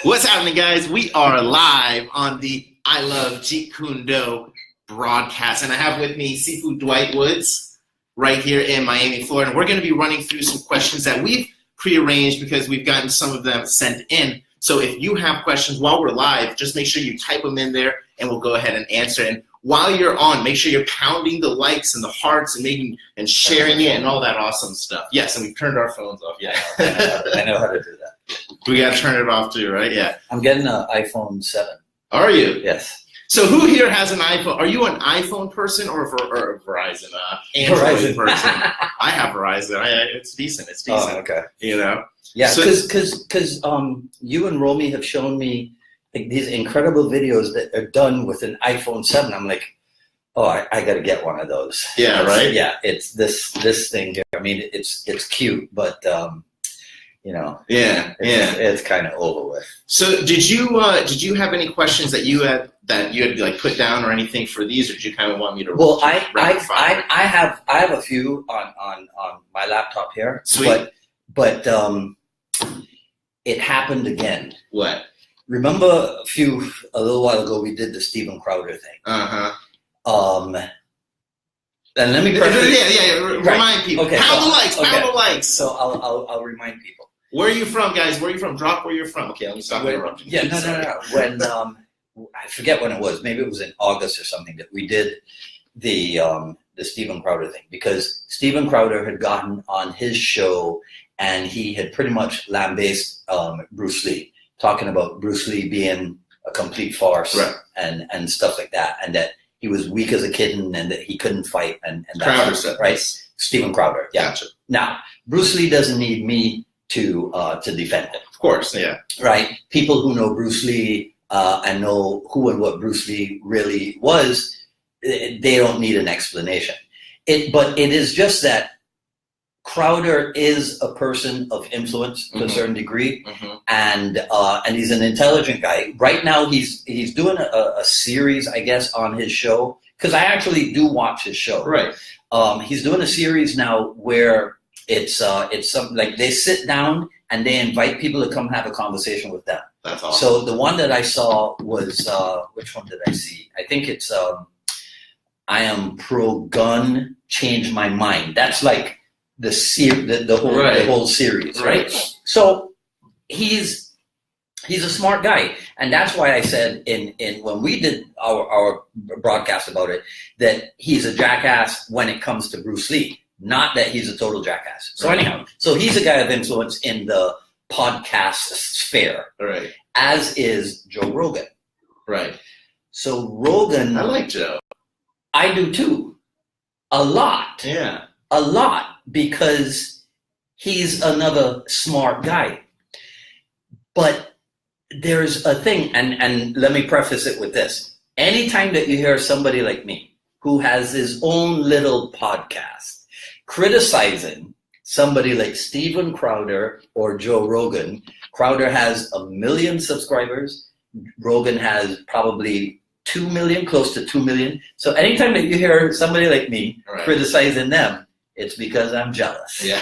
What's happening, guys? We are live on the I Love Jeet Kune broadcast, and I have with me Sifu Dwight Woods right here in Miami, Florida. And we're going to be running through some questions that we've prearranged because we've gotten some of them sent in. So if you have questions while we're live, just make sure you type them in there, and we'll go ahead and answer. And while you're on, make sure you're pounding the likes and the hearts and sharing it and all that awesome stuff. Yes, and we've turned our phones off. Yeah, I know how to do that. We got to turn it off too, right? Yeah. I'm getting an iPhone 7. Are you? Yes. So who here has an iPhone? Are you an iPhone person or a Verizon? Android person? I have Verizon. It's decent. It's decent. Oh, okay. You know? Yeah, because you and Romy have shown me like, these incredible videos that are done with an iPhone 7. I'm like, oh, I got to get one of those. Yeah, right? Yeah, it's this thing here. I mean, it's cute, but... you know, it's kind of over with. So did you have any questions that you had like put down or anything for these, or did you kind of want me to? Well, I have a few on my laptop here. Sweet. But it happened again. What? Remember a little while ago we did the Steven Crowder thing. And let me remind people. Okay, pound the likes. So I'll remind people. Where are you from, guys? Where are you from? Drop where you're from. Okay, let me stop interrupting. Yeah, no. When I forget when it was. Maybe it was in August or something that we did the Steven Crowder thing, because Steven Crowder had gotten on his show and he had pretty much lambasted Bruce Lee, talking about Bruce Lee being a complete farce, right, and stuff like that, and that he was weak as a kitten and that he couldn't fight and Crowder said, right? Steven Crowder, yeah. Gotcha. Now Bruce Lee doesn't need me to defend him. Of course, yeah. Right? People who know Bruce Lee and know who and what Bruce Lee really was, they don't need an explanation. But it is just that Crowder is a person of influence to a certain degree, and he's an intelligent guy. Right now, he's doing a series, I guess, on his show, because I actually do watch his show. Right. He's doing a series now where it's something like they sit down and they invite people to come have a conversation with them. That's awesome. So the one that I saw was which one did I see? I think it's I am pro gun, change my mind. That's like the whole series, right? So he's a smart guy, and that's why I said in when we did our broadcast about it that he's a jackass when it comes to Bruce Lee. Not that he's a total jackass. So anyhow, so he's a guy of influence in the podcast sphere, right? As is Joe Rogan, right? So Rogan, I like Joe. I do too, a lot. Yeah, a lot, because he's another smart guy. But there's a thing, and let me preface it with this: anytime that you hear somebody like me who has his own little podcast criticizing somebody like Steven Crowder or Joe Rogan. Crowder has 1 million subscribers. Rogan has probably 2 million, close to 2 million. So anytime that you hear somebody like me criticizing them, it's because I'm jealous. Yeah.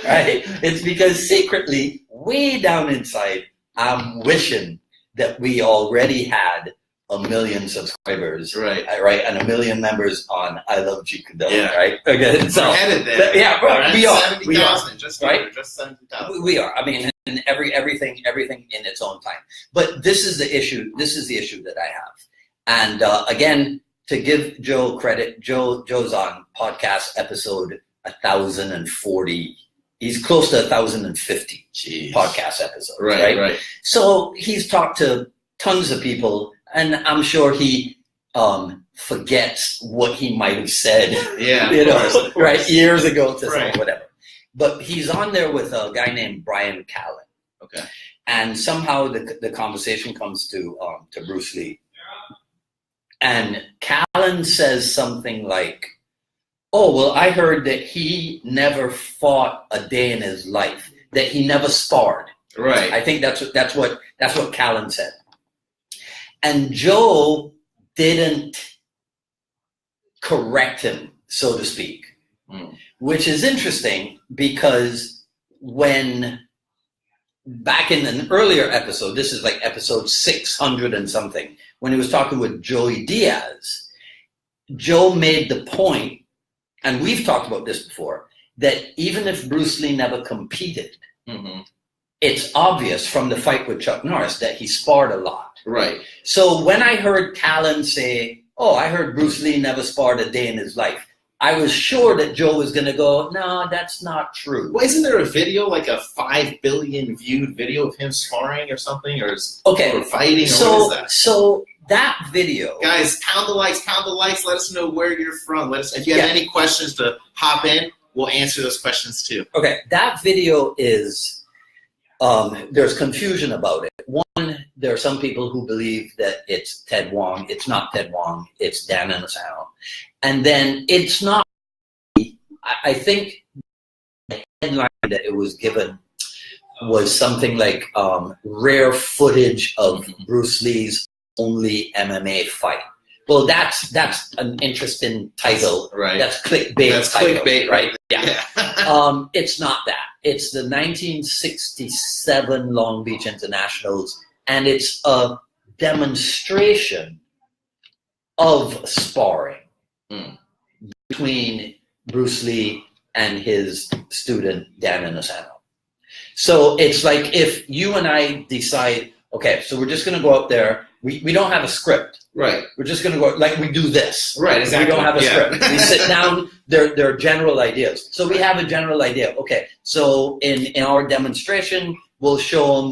Right? It's because secretly, way down inside, I'm wishing that we already had 1 million subscribers, right, and 1 million members on I Love Jeet Kune, right? Okay, so we're headed there. Yeah, we are. 70,000, just right? Just 70,000. We are. I mean, and everything in its own time. But this is the issue. This is the issue that I have. And again, to give Joe credit, Joe's on podcast episode 1,040. He's close to 1,050 podcast episodes. Right. So he's talked to tons of people. And I'm sure he forgets what he might have said, of course. Years ago to someone, whatever. But he's on there with a guy named Brian Callen. Okay. And somehow the conversation comes to Bruce Lee. And Callen says something like, "Oh, well, I heard that he never fought a day in his life, that he never sparred." Right. I think that's what Callen said. And Joe didn't correct him, so to speak, which is interesting because when back in an earlier episode, this is like episode 600 and something, when he was talking with Joey Diaz, Joe made the point, and we've talked about this before, that even if Bruce Lee never competed, it's obvious from the fight with Chuck Norris that he sparred a lot. Right. So when I heard Callan say, oh, I heard Bruce Lee never sparred a day in his life, I was sure that Joe was going to go, no, that's not true. Well, isn't there a video, like a 5 billion viewed video of him sparring or something? Or fighting? Or what is that? So that video. Guys, pound the likes. Let us know where you're from. If you have any questions to hop in, we'll answer those questions too. Okay, that video is, there's confusion about it. One, there are some people who believe that it's Ted Wong. It's not Ted Wong. It's Dan Inosanto. And then it's not, I think the headline that it was given was something like rare footage of Bruce Lee's only MMA fight. Well, that's an interesting title. Right. That's clickbait. That's title, clickbait, right? Yeah. It's not that. It's the 1967 Long Beach Internationals, and it's a demonstration of sparring between Bruce Lee and his student Dan Inosanto. So it's like if you and I decide, okay, so we're just going to go out there. We don't have a script. Right. We're just going to go like we do this. Right, exactly. We don't have a script. We sit down. There are general ideas. So we have a general idea. Okay, so in our demonstration, we'll show them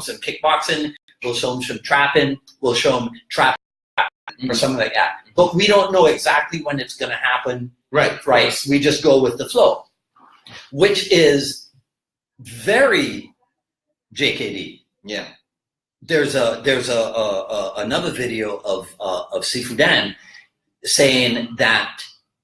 some kickboxing. We'll show them some trapping. We'll show them trap or something like that. But we don't know exactly when it's going to happen. Right. We just go with the flow, which is very JKD. Yeah. There's another video of Sifu Dan saying that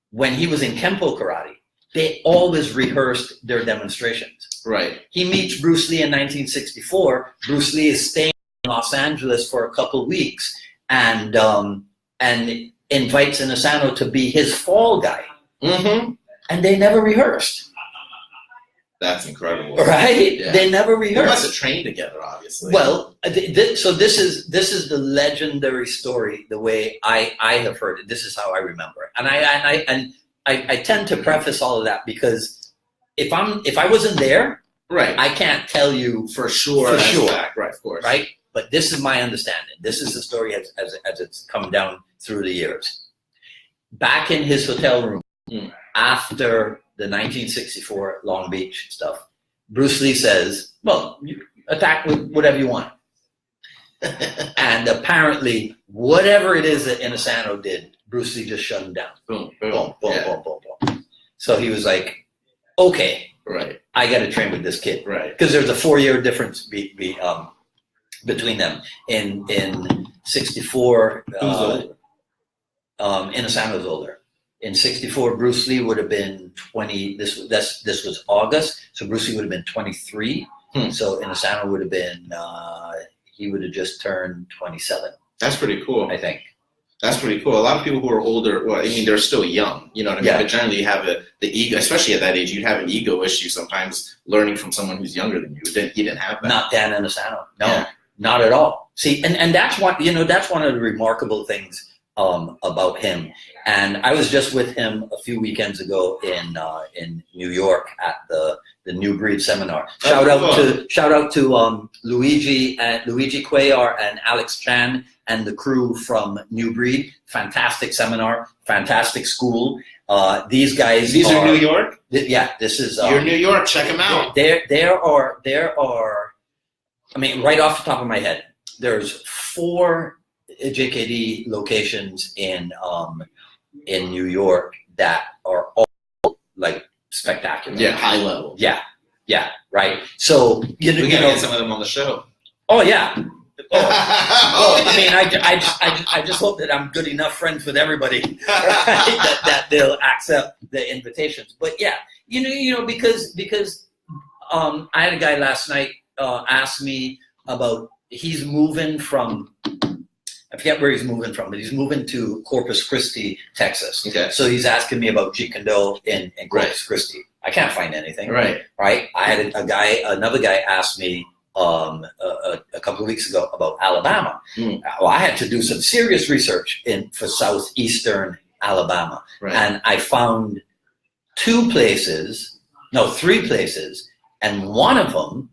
when he was in Kempo karate, they always rehearsed their demonstrations. Right. He meets Bruce Lee in 1964. Bruce Lee is staying in Los Angeles for a couple weeks and invites Inosanto to be his fall guy. And they never rehearsed. That's incredible, right? Yeah. They never rehearsed. They must have trained together, obviously. Well, so this is the legendary story. The way I have heard it, this is how I remember it, and I tend to preface all of that because if I wasn't there, right, I can't tell you for sure. Fact. Right, of course, right. But this is my understanding. This is the story as it's come down through the years. Back in his hotel room after the 1964 Long Beach stuff, Bruce Lee says, well, you attack with whatever you want. And apparently, whatever it is that Inosanto did, Bruce Lee just shut him down. Boom, boom. So he was like, okay, right, I got to train with this kid. Right. Because there's a 4-year difference between them. In 64, Inosanto's older. In 64, Bruce Lee would have been 20. This was August, so Bruce Lee would have been 23. So Inosanto would have been. He would have just turned 27. That's pretty cool. I think. That's pretty cool. A lot of people who are older, well, I mean, they're still young. You know what I mean? Yeah. But generally, you have the ego, especially at that age. You'd have an ego issue sometimes learning from someone who's younger than you. He didn't have that. Not Dan Inosanto. No, not at all. See, and that's what that's one of the remarkable things about him. And I was just with him a few weekends ago in New York at the New Breed seminar. Shout out to Luigi Cuellar and Alex Chan and the crew from New Breed. Fantastic seminar, fantastic school. These guys. These are New York. This is. You're in New York. Check them out. There are. I mean, right off the top of my head, there's 4 JKD locations in New York that are all like spectacular. Yeah, high level. Yeah, right. So we gotta get some of them on the show. Oh yeah. Well, I mean, I just hope that I'm good enough friends with everybody right, that they'll accept the invitations. But yeah, because I had a guy last night ask me about he's moving from I forget where he's moving from, but he's moving to Corpus Christi, Texas. Okay. So he's asking me about Jeet Kune Do in Corpus Christi. I can't find anything. Right. I had another guy asked me a couple of weeks ago about Alabama. Well, I had to do some serious research for southeastern Alabama, and I found three places, and one of them,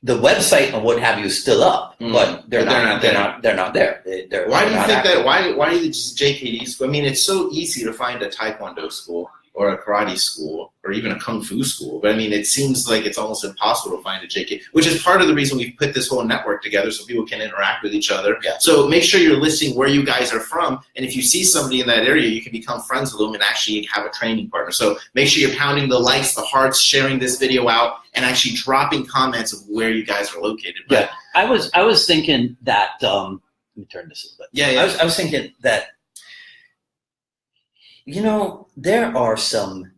the website and what have you is still up, but they're not there. Why do you think that? Why do the JKD school? I mean, it's so easy to find a Taekwondo school or a karate school or even a kung fu school, but I mean, it seems like it's almost impossible to find a JK, which is part of the reason we've put this whole network together so people can interact with each other. Yeah. So make sure you're listing where you guys are from, and if you see somebody in that area, you can become friends with them and actually have a training partner. So make sure you're pounding the likes, the hearts, sharing this video out, and actually dropping comments of where you guys are located. But, I was thinking that. Let me turn this a bit. I was thinking that. There are some,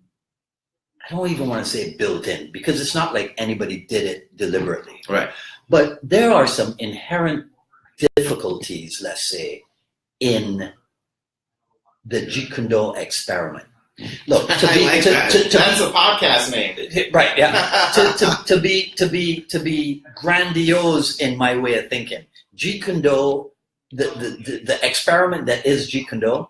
I don't even want to say built in, because it's not like anybody did it deliberately. Right. But there are some inherent difficulties, let's say, in the Jeet Kune Do experiment. Look, that's a podcast name. Right, yeah. to be grandiose in my way of thinking, Jeet Kune Do, the experiment that is Jeet Kune Do,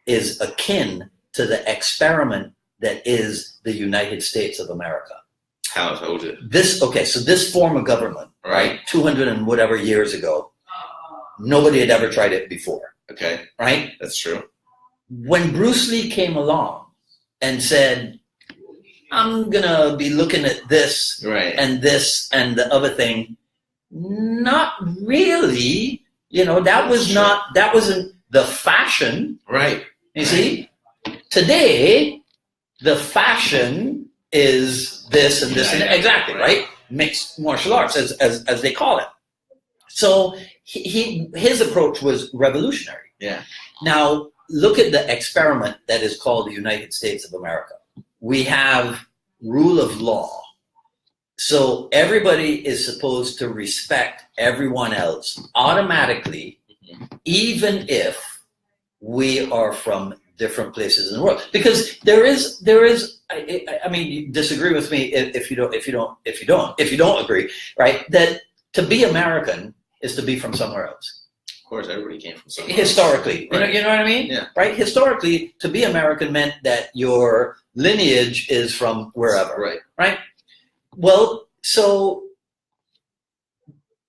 is akin to the experiment that is the United States of America. How is it? So this form of government, right, 200 and whatever years ago, nobody had ever tried it before. Okay. Right? That's true. When Bruce Lee came along and said, I'm going to be looking at this and this and the other thing, not really, that wasn't the fashion. Right. You see, today the fashion is this and this and exactly right. Mixed martial arts, as they call it. So his approach was revolutionary. Yeah. Now look at the experiment that is called the United States of America. We have rule of law, so everybody is supposed to respect everyone else automatically, even if we are from different places in the world, because there is. I mean, you disagree with me if you don't agree, right? That to be American is to be from somewhere else. Of course, everybody came from somewhere. Historically, right. you know what I mean? Yeah. Right. Historically, to be American meant that your lineage is from wherever. Right. Right. Well, so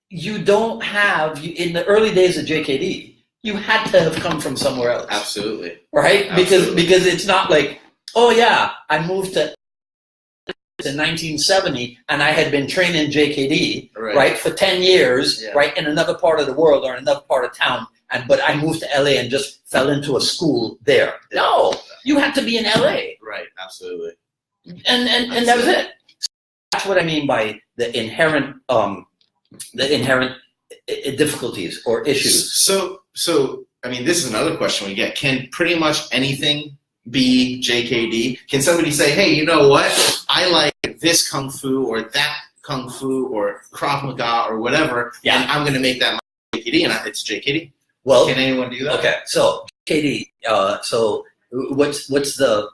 you don't have in the early days of JKD. You had to have come from somewhere else. Absolutely. Right? Absolutely. Because it's not like, oh yeah, I moved to in 1970 and I had been training JKD, right, for 10 years, right, in another part of the world or another part of town, but I moved to LA and just fell into a school there. No, you had to be in LA. Right, absolutely. And that was it. So that's what I mean by the inherent difficulties or issues. So I mean, this is another question we get. Can pretty much anything be JKD? Can somebody say, hey, you know what? I like this kung fu or that kung fu or Krav Maga or whatever, and I'm going to make that my JKD, and it's JKD. Well, can anyone do that? Okay, so JKD. So what's the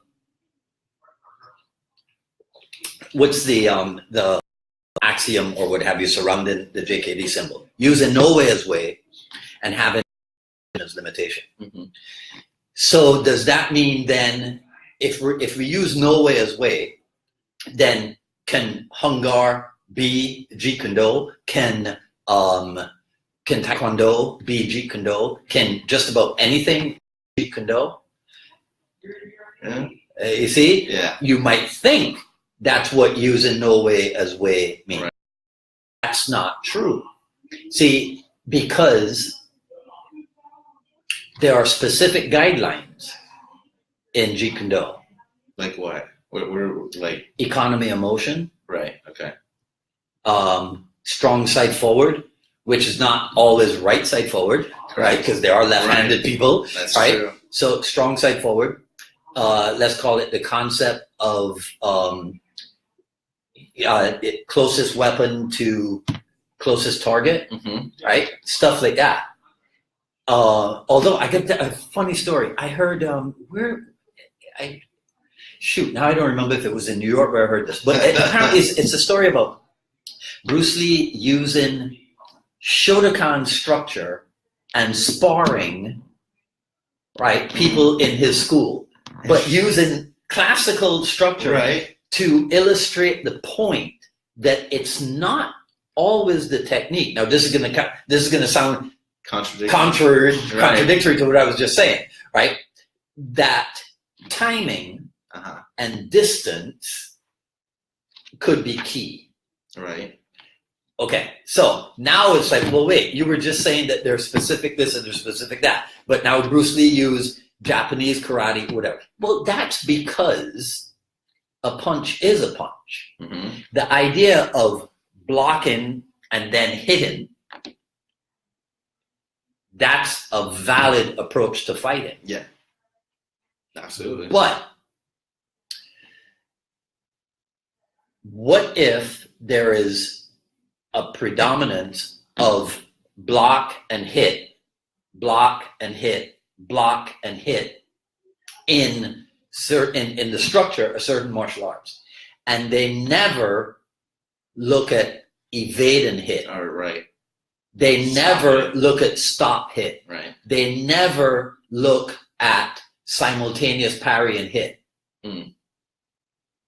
axiom or what have you surrounding the JKD symbol? Use in no way as way, and have it as limitation. Mm-hmm. So does that mean then, if we use no way as way, then can Hungar be Jeet Kune Do? Can Taekwondo be Jeet Kune Do? Can just about anything be Jeet Kune Do? Yeah. You see? Yeah. You might think that's what using no way as way means. Right. That's not true. See, because there are specific guidelines in Jeet Kune Do. Like what? We're like economy of motion. Right. Okay. Strong side forward, which is not always right side forward, right? Because there are left-handed people. That's right? True. So strong side forward. Let's call it the concept of closest weapon to closest target, right? Stuff like that. Although I get a funny story. I heard now I don't remember if it was in New York where I heard this, but apparently it's a story about Bruce Lee using Shotokan structure and sparring, right, people in his school, but using classical structure to illustrate the point that it's not always the technique. Now, this is going to sound contradictory to what I was just saying, right? That timing and distance could be key. Right. Okay, so now it's like, well, wait, you were just saying that there's specific this and there's specific that, but now Bruce Lee used Japanese karate, whatever. Well, that's because a punch is a punch. Mm-hmm. The idea of blocking and then hitting, that's a valid approach to fighting. Yeah, absolutely. But what if there is a predominance of block and hit, block and hit, block and hit in the structure of certain martial arts, and they never look at evade and hit. Oh, right. They never look at stop hit. Right. They never look at simultaneous parry and hit. Mm.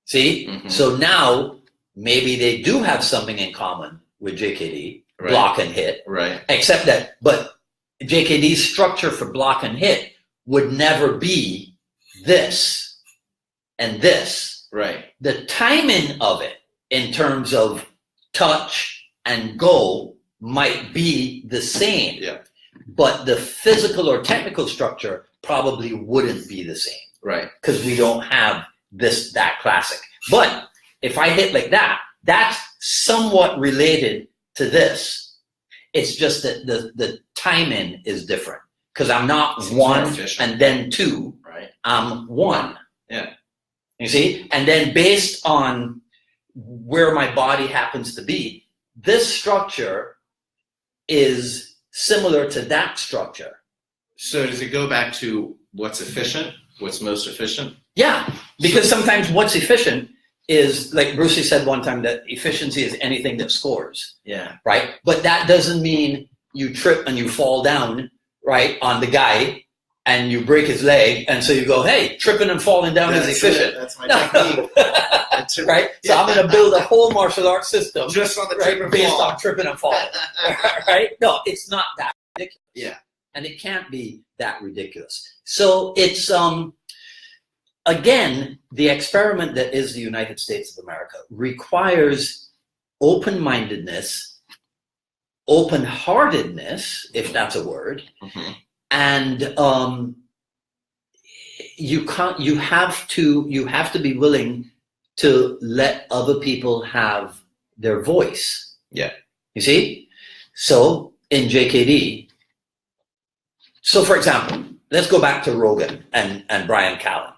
See? Mm-hmm. So now maybe they do have something in common with JKD, block and hit. Right. Except that, but JKD's structure for block and hit would never be this and this. Right. The timing of it in terms of touch and go might be the same. Yeah. But the physical or technical structure probably wouldn't be the same. Right. Because we don't have that classic. But if I hit like that, that's somewhat related to this. It's just that the timing is different. Because I'm not one and then two. Right. I'm one. Yeah. You see? And then based on where my body happens to be, this structure is similar to that structure. So does it go back to what's efficient? What's most efficient? Yeah, because sometimes what's efficient is, like Bruce Lee said one time, that efficiency is anything that scores. Yeah. Right? But that doesn't mean you trip and you fall down, right, on the guy and you break his leg, and so you go, hey, tripping and falling down is efficient. That's my technique. Right? So I'm going to build a whole martial arts system just on the right, based on tripping and falling. Right? No, it's not that ridiculous. Yeah. And it can't be that ridiculous. So it's, again, the experiment that is the United States of America requires open-mindedness, open-heartedness, if that's a word, mm-hmm. and you have to be willing to let other people have their voice. Yeah. You see? So in JKD, so for example, let's go back to Rogan and Brian Callen.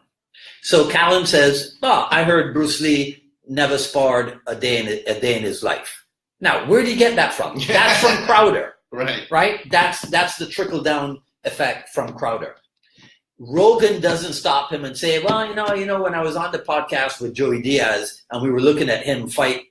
So Callen says, I heard Bruce Lee never sparred a day in his life. Now, where did he get that from? That's from Crowder. Right? That's the trickle-down effect from Crowder. Rogan doesn't stop him and say, well, you know, when I was on the podcast with Joey Diaz and we were looking at him fight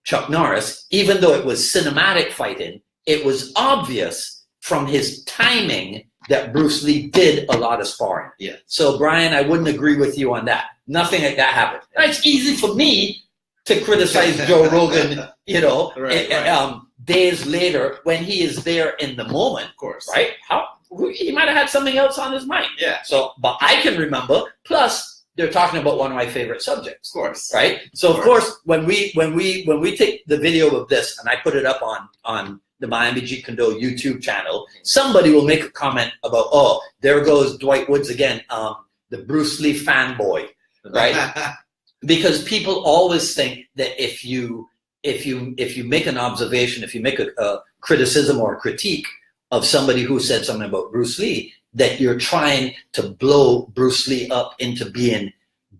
Chuck Norris, even though it was cinematic fighting, it was obvious from his timing that Bruce Lee did a lot of sparring. Yeah. So, Brian, I wouldn't agree with you on that. Nothing like that happened. And it's easy for me to criticize Joe Rogan, days later when he is there in the moment. Of course. Right? He might have had something else on his mind. Yeah. So, but I can remember. Plus, they're talking about one of my favorite subjects. Of course. Right. So, of course, when we take the video of this and I put it up on the Miami Jeet Kune YouTube channel, somebody will make a comment about, oh, there goes Dwight Woods again, the Bruce Lee fanboy, right? Because people always think that if you make an observation, if you make a criticism or a critique of somebody who said something about Bruce Lee, that you're trying to blow Bruce Lee up into being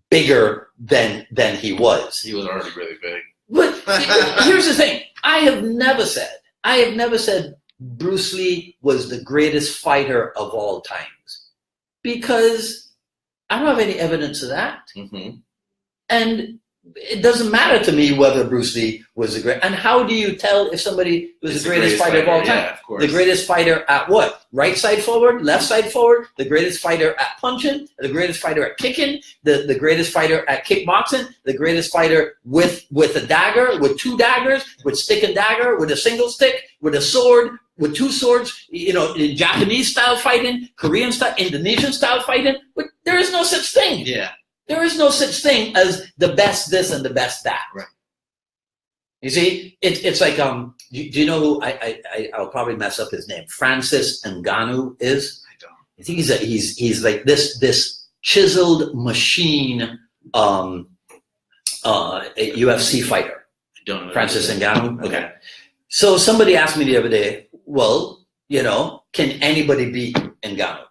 bigger than he was. He was already really big. But here's the thing. I have never said Bruce Lee was the greatest fighter of all times? Because I don't have any evidence of that. Mm-hmm. And it doesn't matter to me whether Bruce Lee was the great. And how do you tell if somebody was the greatest fighter of all time? Yeah, of course. The greatest fighter at what? Right side forward, left side forward. The greatest fighter at punching. The greatest fighter at kicking. The greatest fighter at kickboxing. The greatest fighter with a dagger, with two daggers, with stick and dagger, with a single stick, with a sword, with two swords. You know, in Japanese style fighting, Korean style, Indonesian style fighting. But there is no such thing. Yeah. There is no such thing as the best this and the best that. Right. You see, it's like do you know who I'll probably mess up his name? Francis Ngannou is. I don't. I think he's like this chiseled machine, a UFC fighter. I don't know. Francis Ngannou. Okay. So somebody asked me the other day, well, you know, can anybody beat Ngannou?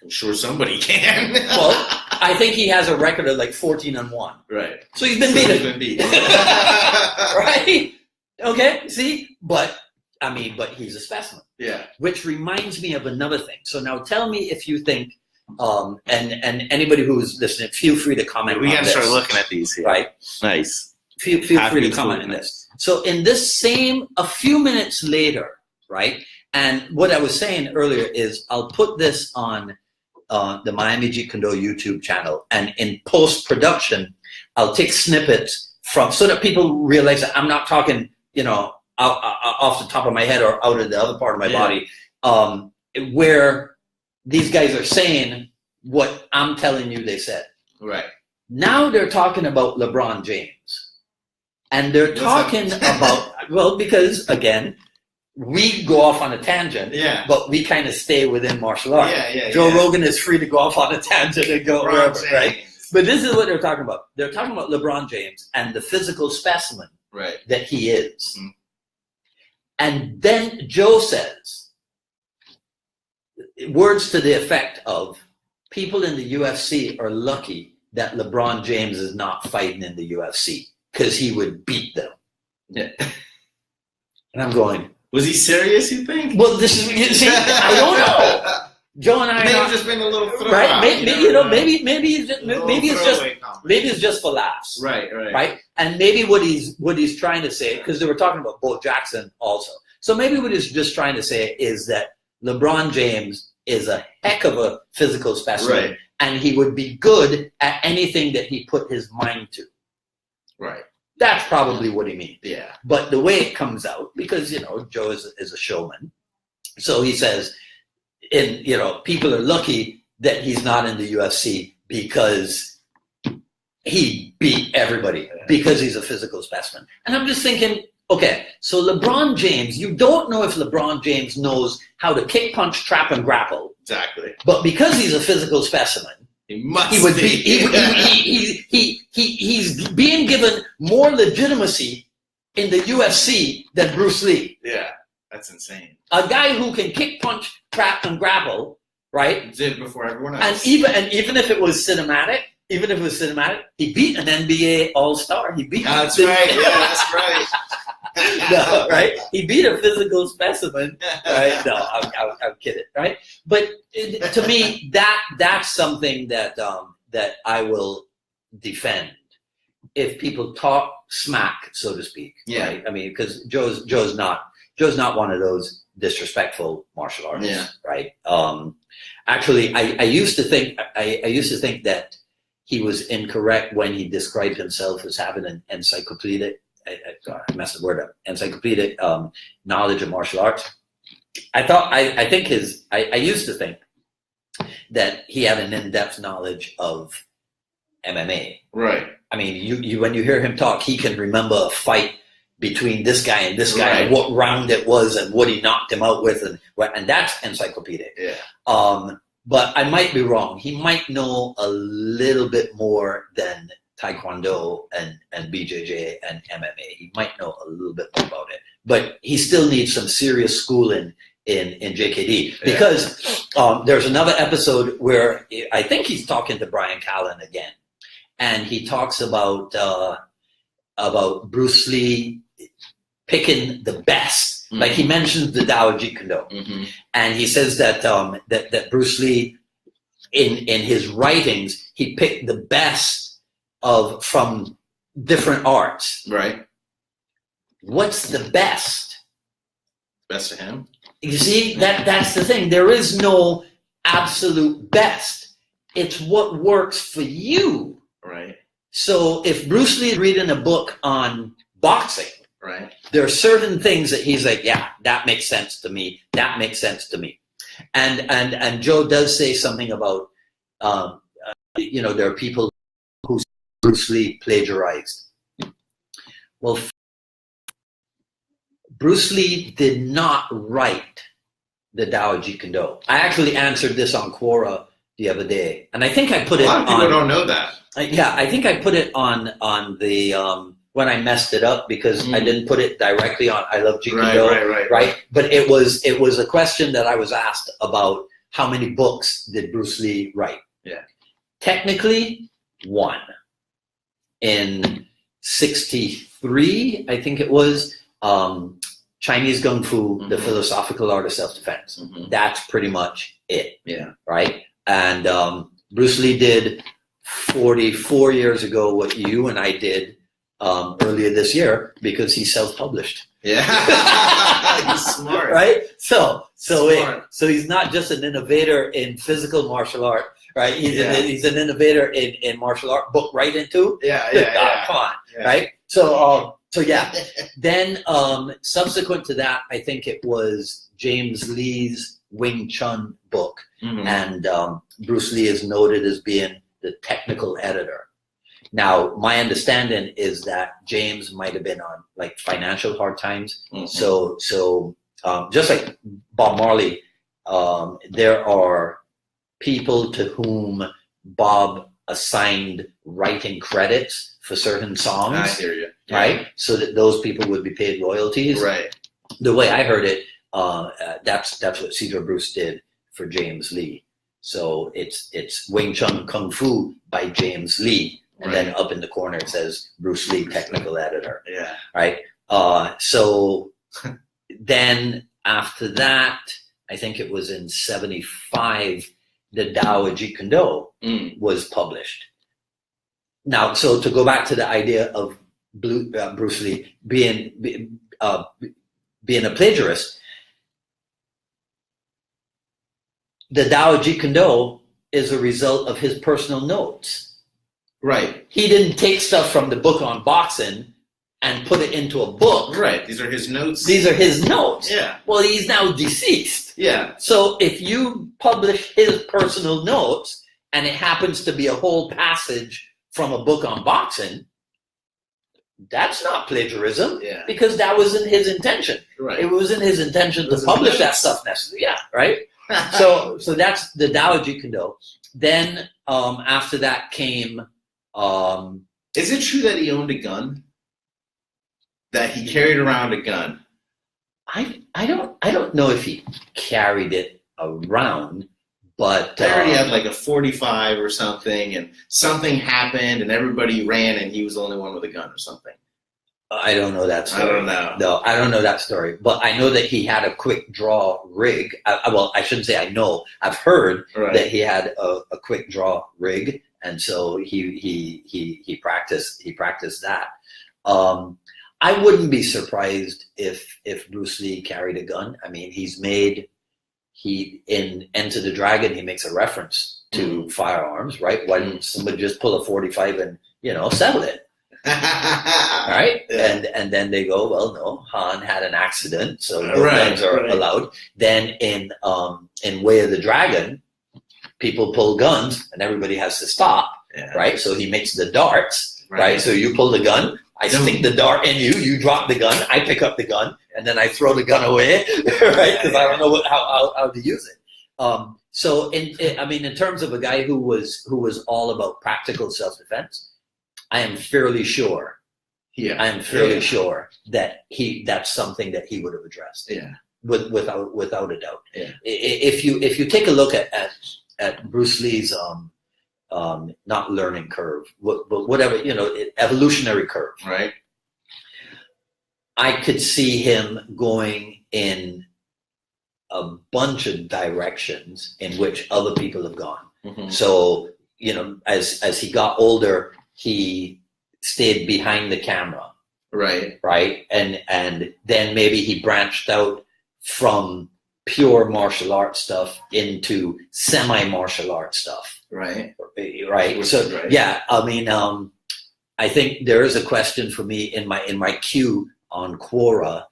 I'm sure somebody can. Well, I think he has a record of like 14-1. Right. So he's been beaten. Right? Okay, see? But he's a specimen. Yeah. Which reminds me of another thing. So now tell me if you think, and anybody who's listening, feel free to comment on this. We got to start looking at these here. Right? Nice. Feel free to comment on this. So in this same, a few minutes later, right? And what I was saying earlier is I'll put this on the Miami Jeet Kune YouTube channel, and in post-production, I'll take snippets from, so that people realize that I'm not talking, you know, off the top of my head or out of the other part of my body, where these guys are saying what I'm telling you they said. Right. Now they're talking about LeBron James. And they're talking about, well, because, again, we go off on a tangent, but we kind of stay within martial arts. Joe Rogan is free to go off on a tangent and go wherever, right? But this is what they're talking about. They're talking about LeBron James and the physical specimen that he is. Mm-hmm. And then Joe says words to the effect of, people in the UFC are lucky that LeBron James is not fighting in the UFC because he would beat them. Yeah. And I'm going, was he serious, you think? Well, this is, you see, I don't know. Joe and I may have just been a little throw right? out, maybe it's just for laughs. Right. And maybe what he's trying to say, because they were talking about Bo Jackson also. So maybe what he's just trying to say is that LeBron James is a heck of a physical specimen, and he would be good at anything that he put his mind to. Right. That's probably what he means. Yeah. But the way it comes out, because, you know, Joe is a showman. So he says, people are lucky that he's not in the UFC because he beat everybody, because he's a physical specimen. And I'm just thinking, okay, so LeBron James, you don't know if LeBron James knows how to kick, punch, trap, and grapple. Exactly. But because he's a physical specimen, he's being given more legitimacy in the UFC than Bruce Lee. Yeah, that's insane. A guy who can kick, punch, trap, and grapple, right? Did before everyone else. And even if it was cinematic, he beat an NBA All-Star. He beat. That's right. Yeah, that's right. No, right? He beat a physical specimen, right? No, I'm kidding, right? But to me, that's something that that I will defend if people talk smack, so to speak. Yeah. Right? I mean, because Joe's not one of those disrespectful martial artists. Yeah. Right. Actually, I used to think that he was incorrect when he described himself as having an encyclopedic. I messed the word up. Encyclopedic knowledge of martial arts. I used to think that he had an in-depth knowledge of MMA. Right. I mean, you when you hear him talk, he can remember a fight between this guy and this guy, and what round it was, and what he knocked him out with, and that's encyclopedic. Yeah. But I might be wrong. He might know a little bit more than Taekwondo and BJJ and MMA. He might know a little bit more about it, but he still needs some serious schooling in JKD, because there's another episode where I think he's talking to Brian Callen again, and he talks about Bruce Lee picking the best books. Like he mentions the Tao Jeet Kune, and he says that that Bruce Lee, in his writings, he picked the best from different arts. Right. What's the best? Best to him. You see, that's the thing. There is no absolute best. It's what works for you. Right. So if Bruce Lee is reading a book on boxing, right, there are certain things that he's like, yeah, that makes sense to me. That makes sense to me. And Joe does say something about, there are people who Bruce Lee plagiarized. Well, Bruce Lee did not write the Tao Jeet Kune Do. I actually answered this on Quora the other day, and I think I put it on. A lot of people don't know that. I think I put it on the when I messed it up because I didn't put it directly on I Love Jeet Kune Do. Right. But it was a question that I was asked about how many books did Bruce Lee write? Yeah. Technically, 1. In 1963, I think it was. Chinese Kung Fu, the philosophical art of self-defense. That's pretty much it. Yeah. Right? And Bruce Lee did 44 years ago what you and I did earlier this year because he self-published. Yeah. He's smart. Right? So he's not just an innovator in physical martial art, right? He's an innovator in martial art book writing too. Yeah. Come on. Yeah. Right? So yeah. Then subsequent to that, I think it was James Lee's Wing Chun book. And Bruce Lee is noted as being the technical editor. Now, my understanding is that James might have been on like financial hard times. So just like Bob Marley, there are people to whom Bob assigned writing credits for certain songs. I hear you. Yeah. Right? So that those people would be paid royalties. Right. The way I heard it, that's what Cedar Bruce did for James Lee. So it's Wing Chun Kung Fu by James Lee. And then up in the corner it says Bruce Lee, technical editor. Yeah. Right? So then after that, I think it was in 1975, the Tao Jeet Kune Do was published. Now, so to go back to the idea of Bruce Lee being a plagiarist, the Tao Jeet Kune Do is a result of his personal notes. Right. He didn't take stuff from the book on boxing and put it into a book. Right. These are his notes. These are his notes. Yeah. Well, he's now deceased. Yeah. So if you publish his personal notes and it happens to be a whole passage from a book on boxing, that's not plagiarism. Yeah. Because that wasn't his intention. Right. It wasn't his intention to publish that stuff necessarily. Yeah. Right. So that's the Tao Jeet Kune Do. Then after that came. Is it true that he owned a gun? That he carried around a gun? I don't know if he carried it around, but I heard he had like a 45 or something, and something happened, and everybody ran, and he was the only one with a gun or something. I don't know that story. I don't know. No, I don't know that story. But I know that he had a quick draw rig. Well, I shouldn't say I know. I've heard that he had a quick draw rig, and so he practiced that. I wouldn't be surprised if Bruce Lee carried a gun. I mean, in Enter the Dragon, he makes a reference to firearms, right? Why didn't somebody just pull a 45 and settle it? Right? Yeah. And then they go, well, no, Han had an accident, so no guns are allowed. Then in Way of the Dragon, people pull guns and everybody has to stop, right? So he makes the darts, right? So you pull the gun, I stick the dart in you, you drop the gun, I pick up the gun, and then I throw the gun away, right? Because I don't know how to use it. So in terms of a guy who was all about practical self-defense, I am fairly sure. Yeah. I am fairly sure that that's something that he would have addressed. Yeah. Without a doubt. Yeah. If you take a look at Bruce Lee's not learning curve, but whatever, evolutionary curve. Right. I could see him going in a bunch of directions in which other people have gone. Mm-hmm. So, as he got older, he stayed behind the camera. Right. Right. And then maybe he branched out from pure martial arts stuff into semi-martial arts stuff. Right. Right. So, right. Yeah, I mean, I think there is a question for me in my queue on Quora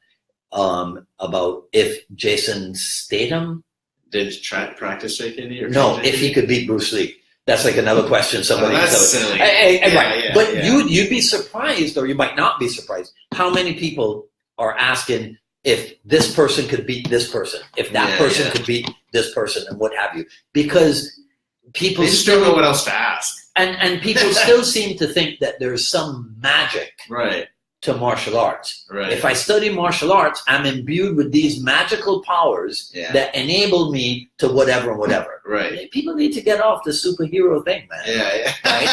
about if Jason Statham did practice Shaking or no, if he could beat Bruce Lee. That's like another question somebody. That's silly. Right. But you'd be surprised, or you might not be surprised, how many people are asking if this person could beat this person, if that person could beat this person, and what have you, because people they just don't know what else to ask, and people still seem to think that there's some magic right to martial arts. Right. If I study martial arts, I'm imbued with these magical powers that enable me to whatever and whatever. Right. People need to get off the superhero thing, man. Yeah. Right.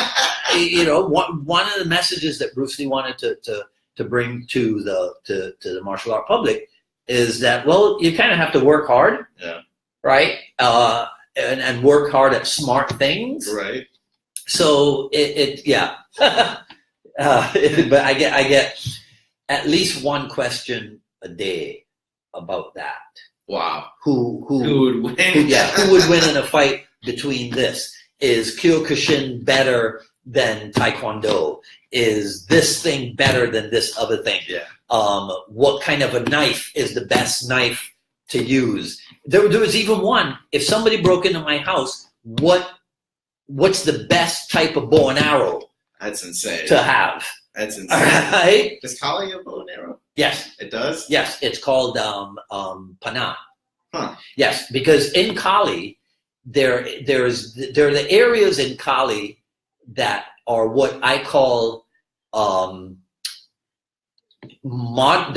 One of the messages that Bruce Lee wanted to bring to the martial art public is that, well, you kind of have to work hard. Yeah. Right. And work hard at smart things. Right. So but I get at least one question a day about that. Wow. Who would win? Who would win in a fight between this? Is Kyokushin better than Taekwondo? Is this thing better than this other thing? Yeah. What kind of a knife is the best knife to use? There was even one. If somebody broke into my house, what's the best type of bow and arrow? That's insane. To have. That's insane. Right? Does Kali have bow and arrow? Yes. It does? Yes. It's called Pana. Huh. Yes, because in Kali, there are the areas in Kali that are what I call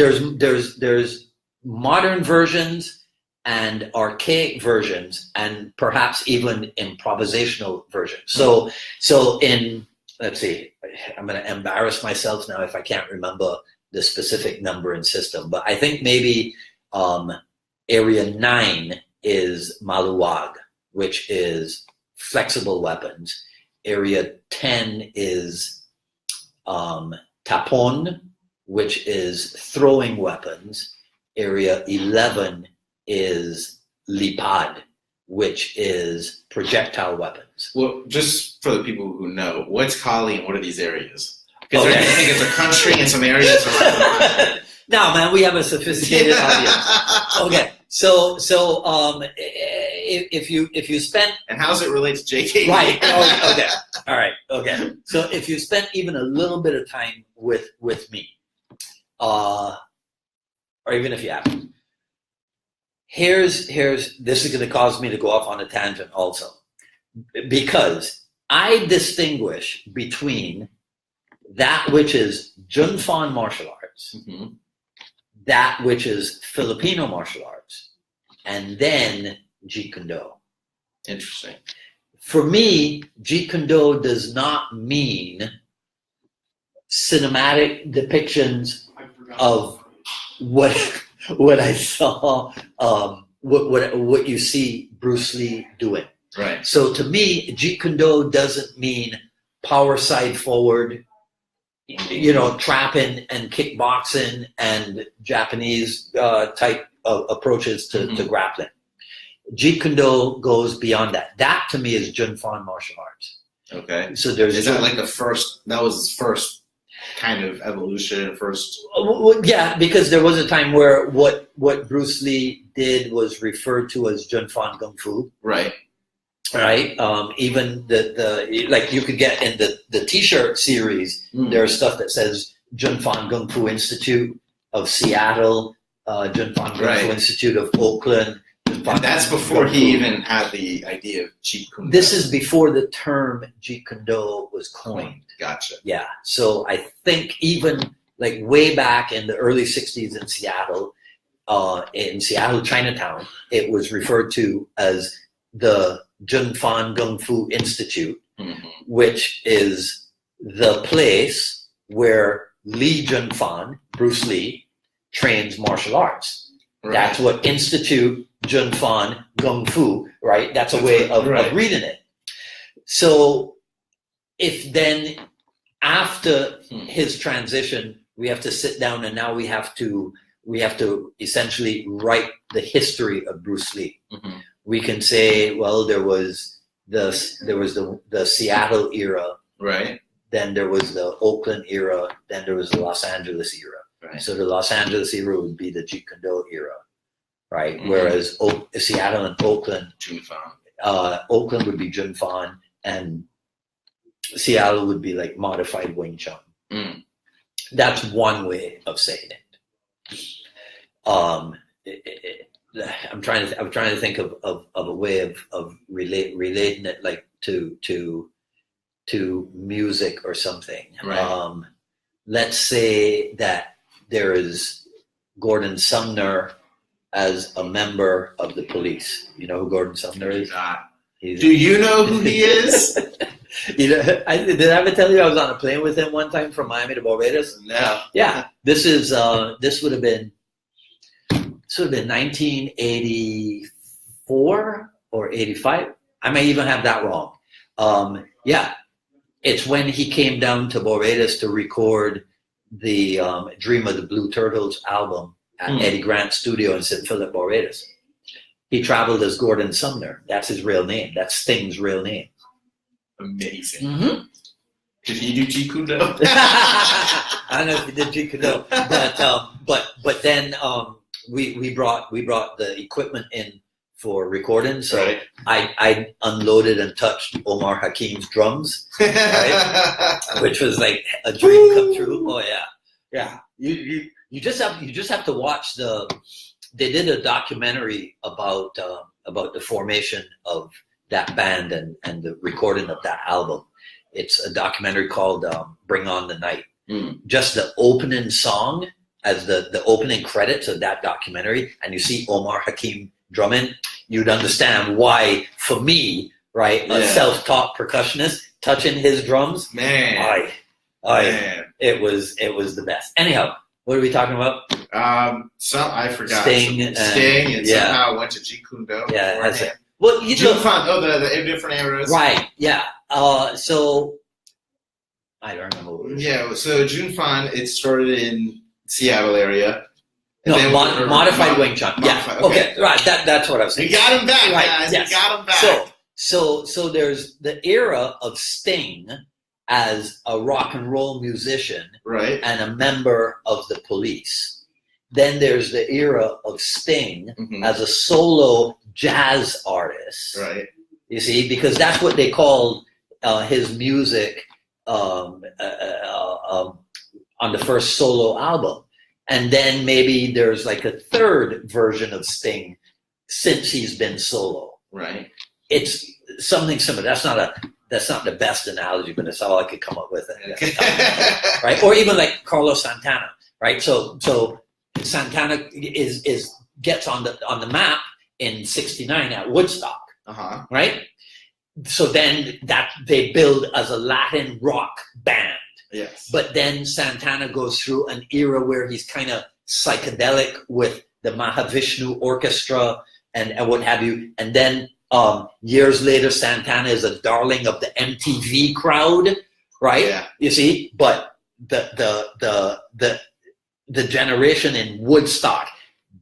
there's modern versions and archaic versions, and perhaps even improvisational versions. So in, let's see, I'm going to embarrass myself now if I can't remember the specific number and system, but I think maybe area 9 is Maluwag, which is flexible weapons. Area 10 is Tapon, which is throwing weapons. Area 11 is Lipad, which is projectile weapons. Well, just for the people who know, what's Kali and what are these areas? Because I think it's a country and some areas around the country. No, man, we have a sophisticated audience. Okay, so if you spent, and how's it relate to JK? Right. Oh, okay. All right. Okay. So if you spent even a little bit of time with me, or even if you haven't, here's this is going to cause me to go off on a tangent also, because I distinguish between that which is Junfan martial arts, mm-hmm. that which is Filipino martial arts, and then Jeet Kune Do. Interesting. For me, Jeet Kune Do does not mean cinematic depictions of what I saw, what you see Bruce Lee doing. Right. So to me, Jeet Kune Do doesn't mean power side forward, trapping and kickboxing and Japanese type of approaches to grappling. Jeet Kune Do goes beyond that. That to me is Junfan martial arts. Okay. So there's is that like that was his first kind of evolution, first? Yeah, because there was a time where what Bruce Lee did was referred to as Junfan Kung Fu. Right. Right. Even the like you could get in the T-shirt series. There's stuff that says Junfan Kung Fu Institute of Seattle, Junfan Kung Fu Institute of Oakland. And that's before he even had the idea of Jeet Kune Do. This is before the term Jeet Kune Do was coined. Gotcha. Yeah. So I think even like way back in the early 60s in Seattle, Chinatown, it was referred to as the Junfan Kung Fu Institute, which is the place where Lee Junfan, Bruce Lee, trains martial arts. Right. That's what Institute Jun Fan Gung Fu, right? That's a way of reading it. So if then after his transition, we have to sit down and now we have to essentially write the history of Bruce Lee. Mm-hmm. We can say, well, there was the Seattle era, right? Then there was the Oakland era, then there was the Los Angeles era. Right. So the Los Angeles era would be the Jeet Kune Do era, right? Mm-hmm. Whereas Seattle and Oakland, Jun Fan. Oakland would be Jun Fan, and Seattle would be like modified Wing Chun. Mm. That's one way of saying it. I'm trying to think of a way of relating it like to music or something. Right. Let's say that there is Gordon Sumner as a member of the police. You know who Gordon Sumner is? Do you know who he is? Did I ever tell you I was on a plane with him one time from Miami to Barbados? No. Yeah. This would have been 1984 or 85. I may even have that wrong. Yeah. It's when he came down to Barbados to record the Dream of the Blue Turtles album at Eddie Grant's studio in St. Philip, Barbados. He traveled as Gordon Sumner. That's his real name. That's Sting's real name. Amazing. Mm-hmm. Did he do Jeet Kune Do? I don't know if he did Jeet Kune Do, but then we brought the equipment in for recording. So right. I unloaded and touched Omar Hakim's drums, right? Which was like a dream come true. Oh yeah. You just have to watch They did a documentary about the formation of that band and the recording of that album. It's a documentary called Bring On the Night. Just the opening song as the opening credits of that documentary, and you see Omar Hakim drumming, you'd understand why, for me, right, a self-taught percussionist touching his drums, man, it was the best. Anyhow, what are we talking about? I forgot. Sting and somehow went to Jeet Kune Do. Yeah, that's it. Well, you know, the different eras. Right. Yeah. So I don't remember. Yeah. So Jun Fan, it started in Seattle area. No, modified Wing Chun. Yeah. Okay. Right. That's what I was saying. You got him back, right. guys. Yes. You got him back. So there's the era of Sting as a rock and roll musician, right, and a member of the police. Then there's the era of Sting as a solo jazz artist, right? You see, because that's what they called his music on the first solo album. And then maybe there's like a third version of Sting since he's been solo. Right. It's something similar. That's not the best analogy, but it's all I could come up with. Right? Or even like Carlos Santana, right? So Santana gets on the map in '69 at Woodstock, right? So then that they build as a Latin rock band. Yes. But then Santana goes through an era where he's kind of psychedelic with the Mahavishnu Orchestra and what have you. And then years later, Santana is a darling of the MTV crowd, right? Yeah. You see, but the generation in Woodstock,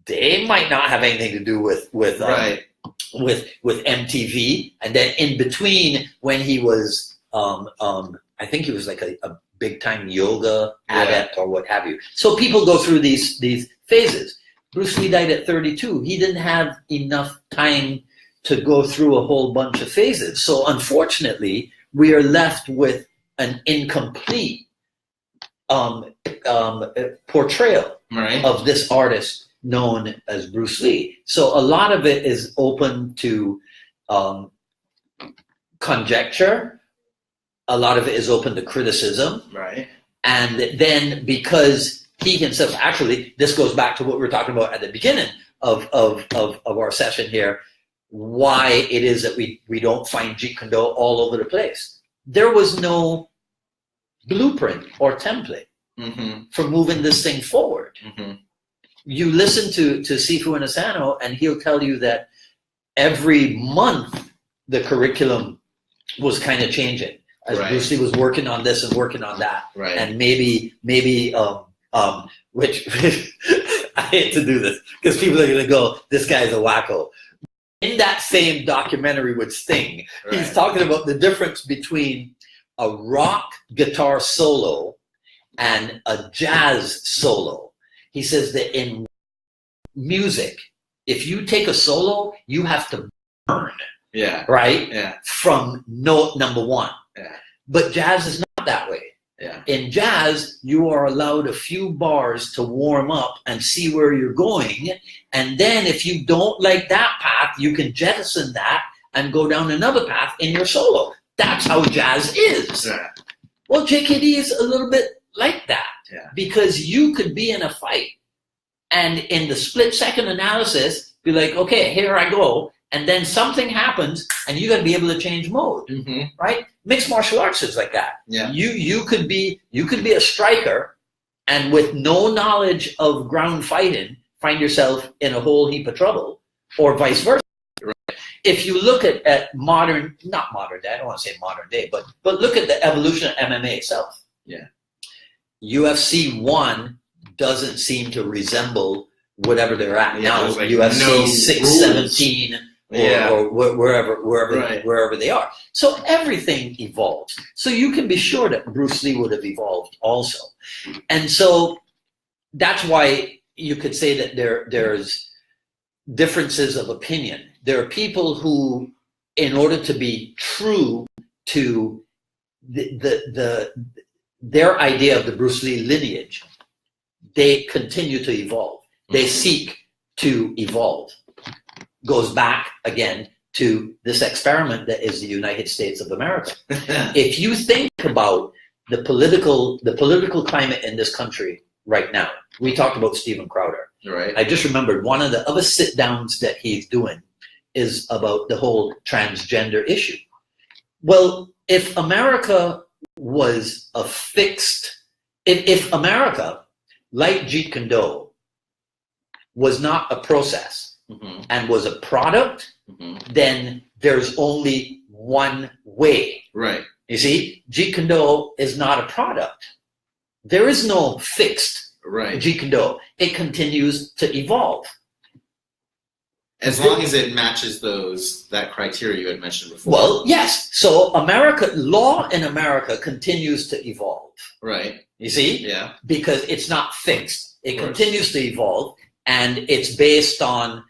they might not have anything to do with MTV. And then in between, when he was, I think he was like a big time yoga adept or what have you. So people go through these phases. Bruce Lee died at 32. He didn't have enough time to go through a whole bunch of phases. So unfortunately, we are left with an incomplete portrayal of this artist known as Bruce Lee. So a lot of it is open to conjecture. A lot of it is open to criticism. Right. And then because he himself, actually, this goes back to what we were talking about at the beginning of our session here, why it is that we don't find Jeet Kune Do all over the place. There was no blueprint or template for moving this thing forward. you listen to Sifu and Asano, and he'll tell you that every month the curriculum was kind of changing as Bruce Lee was working on this and working on that, and maybe which I hate to do this because people are going to go, this guy's a wacko. In that same documentary with Sting, he's talking about the difference between a rock guitar solo and a jazz solo. He says that in music, if you take a solo, you have to burn, from note number one. But jazz is not that way. In jazz, you are allowed a few bars to warm up and see where you're going. And then if you don't like that path, you can jettison that and go down another path in your solo. That's how jazz is. Well, JKD is a little bit like that because you could be in a fight and in the split-second analysis, be like, okay, here I go. And then something happens, and you got to be able to change mode, right? Mixed martial arts is like that. You could be a striker, and with no knowledge of ground fighting, find yourself in a whole heap of trouble, or vice versa. If you look at modern, not modern day, I don't want to say modern day, but look at the evolution of MMA itself. UFC 1 doesn't seem to resemble whatever they're at now. Like UFC 617. Or wherever they are. So everything evolves. So you can be sure that Bruce Lee would have evolved also. And so that's why you could say that there's differences of opinion. There are people who, in order to be true to their idea of the Bruce Lee lineage, they continue to evolve. They seek to evolve. Goes back again to this experiment that is the United States of America. If you think about the political climate in this country right now, we talked about Steven Crowder. I just remembered one of the other sit-downs that he's doing is about the whole transgender issue. Well, if America was a fixed, if America, like Jeet Kune, was not a process, and was a product, then there's only one way. You see, Jeet Kune is not a product. There is no fixed Jeet Kune. It continues to evolve. As long as it matches that criteria you had mentioned before. Well, yes. So law in America continues to evolve. You see? Because it's not fixed. It continues to evolve, and it's based on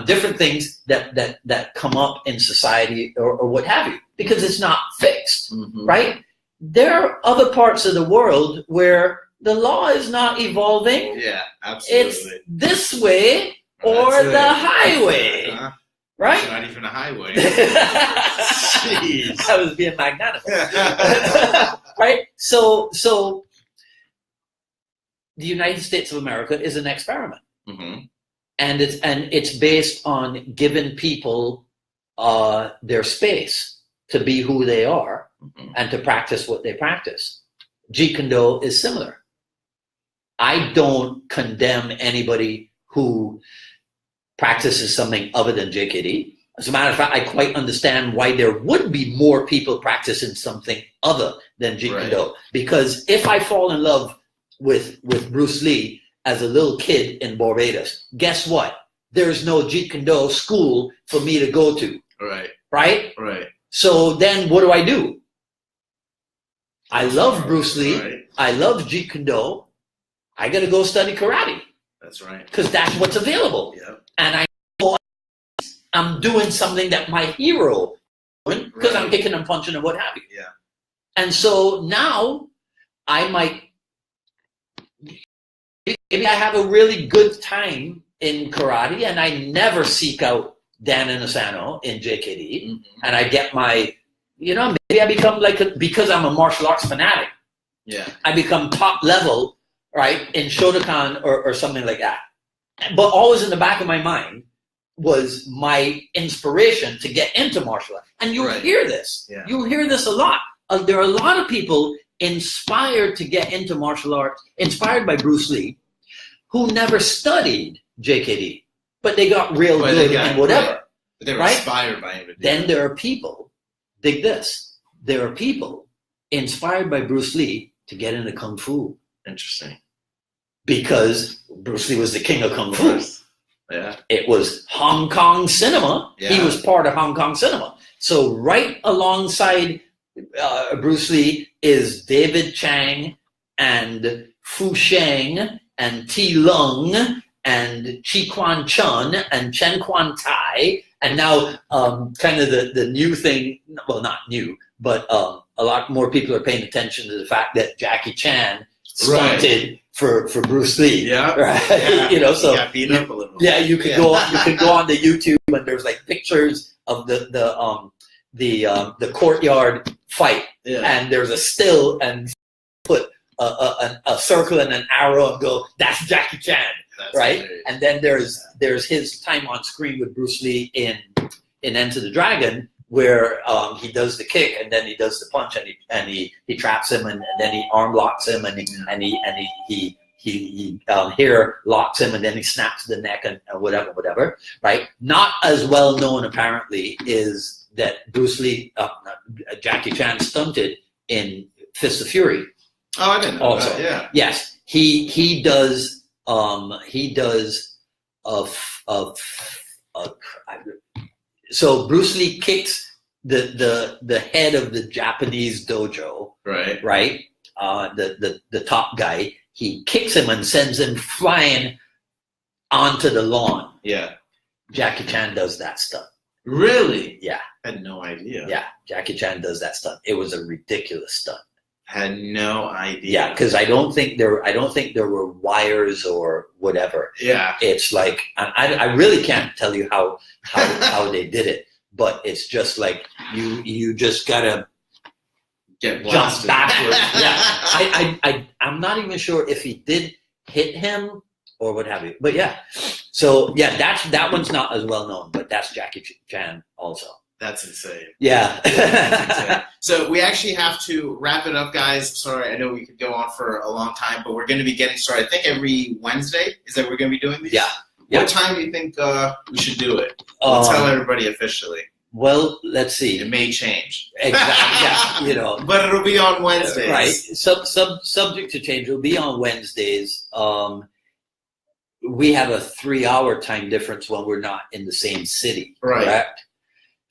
different things that come up in society or what have you, because it's not fixed, right? There are other parts of the world where the law is not evolving. Absolutely. It's this way or the highway, right? It's not even a highway. Jeez. I was being magnanimous. Right? So the United States of America is an experiment. And it's based on giving people their space to be who they are and to practice what they practice. Jeet Kune is similar. I don't condemn anybody who practices something other than JKD. As a matter of fact, I quite understand why there would be more people practicing something other than Jeet Kune. Because if I fall in love with Bruce Lee as a little kid in Barbados, guess what? There's no Jeet Kune school for me to go to. Right? So then what do? I love Bruce Lee. I love Jeet Kune. I got to go study karate. That's right. Because that's what's available. And I know I'm doing something that my hero is doing because I'm kicking and punching and what have you. And so now I might, maybe I have a really good time in karate and I never seek out Dan and Asano in JKD, and I get my, maybe I become because I'm a martial arts fanatic, I become top level, right, in Shotokan or something like that. But always in the back of my mind was my inspiration to get into martial arts. And you'll hear this. You'll hear this a lot. There are a lot of people inspired to get into martial arts, inspired by Bruce Lee, who never studied JKD, but they got real good and whatever. Right. But they were inspired by him. Then there are people, dig this, there are people inspired by Bruce Lee to get into Kung Fu. Interesting. Because Bruce Lee was the king of Kung Fu. Yeah. It was Hong Kong cinema. Yeah. He was part of Hong Kong cinema. So right alongside Bruce Lee is David Chang and Fu Sheng and Ti Lung and Chi Quan Chun and Chen Quan Tai. And now kind of the new thing, well, not new, but a lot more people are paying attention to the fact that Jackie Chan stunted for Bruce Lee. Yeah. Right. Yeah. You know, so he got beat up a little. Yeah, you can go on the YouTube and there's like pictures of the courtyard fight, and there's a still and put a circle and an arrow and go, that's Jackie Chan. That's right. Hilarious. And then there's his time on screen with Bruce Lee in Enter the Dragon, where he does the kick and then he does the punch and he traps him and then he arm locks him and he here locks him and then he snaps the neck and whatever, right? Not as well known apparently is that BruceLee, Jackie Chan stunted in Fist of Fury. Oh, I didn't know also. That. Yeah. Yes, he does. So Bruce Lee kicks the head of the Japanese dojo. Right. Right. The top guy. He kicks him and sends him flying onto the lawn. Yeah. Jackie Chan does that stunt. Really? Yeah. I had no idea. Yeah. Jackie Chan does that stunt. It was a ridiculous stunt. Had no idea. Yeah, because I don't think there were wires or whatever. Yeah. It's like I really can't tell you how they did it, but it's just like you just gotta get jump backwards. Yeah. I'm not even sure if he did hit him or what have you. But yeah. So yeah, that one's not as well known, but that's Jackie Chan also. That's insane. Yeah. That's insane. So we actually have to wrap it up, guys. Sorry, I know we could go on for a long time, but we're going to be getting started. I think every Wednesday is that we're going to be doing these? Yeah. What time do you think we should do it? We'll tell everybody officially. Well, let's see. It may change. Exactly. Yeah, But it'll be on Wednesdays. Right. Subject to change. It'll be on Wednesdays. We have a 3-hour time difference when we're not in the same city. Right. Correct?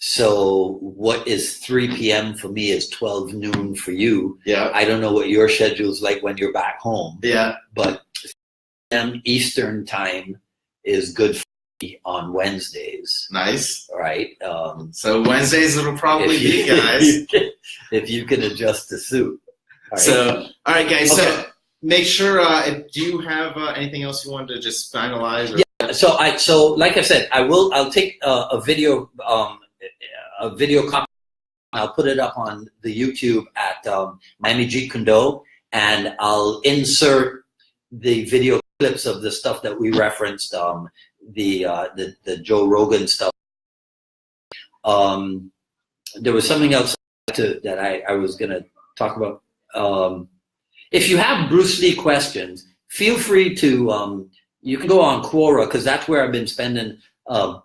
So what is 3 p.m. for me is 12 noon for you. Yeah. I don't know what your schedule's like when you're back home. Yeah. But Eastern time is good for me on Wednesdays. Nice. Right. So Wednesdays it'll probably be, guys. If you can adjust the suit. All right. So, all right, guys. Okay. So make sure, do you have anything else you wanted to just finalize? Or? Yeah. So like I said, I'll take a video copy. I'll put it up on the YouTube at Miami Jeet Kune, and I'll insert the video clips of the stuff that we referenced, the Joe Rogan stuff. There was something else that I was going to talk about. If you have Bruce Lee questions, feel free to you can go on Quora, because that's where I've been spending.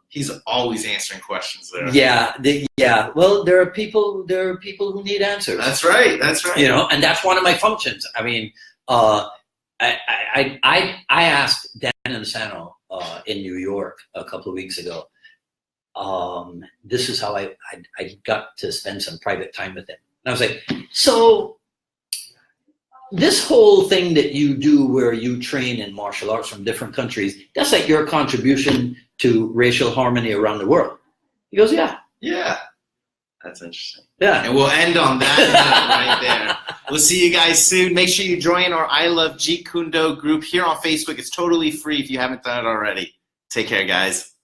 He's always answering questions there. Yeah, Well, there are people who need answers. That's right. That's right. You know, and that's one of my functions. I mean, I asked Dan Insano in New York a couple of weeks ago. This is how I got to spend some private time with him. And I was like, so this whole thing that you do where you train in martial arts from different countries, that's like your contribution to racial harmony around the world. He goes, yeah. Yeah. That's interesting. Yeah. And we'll end on that note right there. We'll see you guys soon. Make sure you join our I Love Jeet Kune Do group here on Facebook. It's totally free if you haven't done it already. Take care, guys.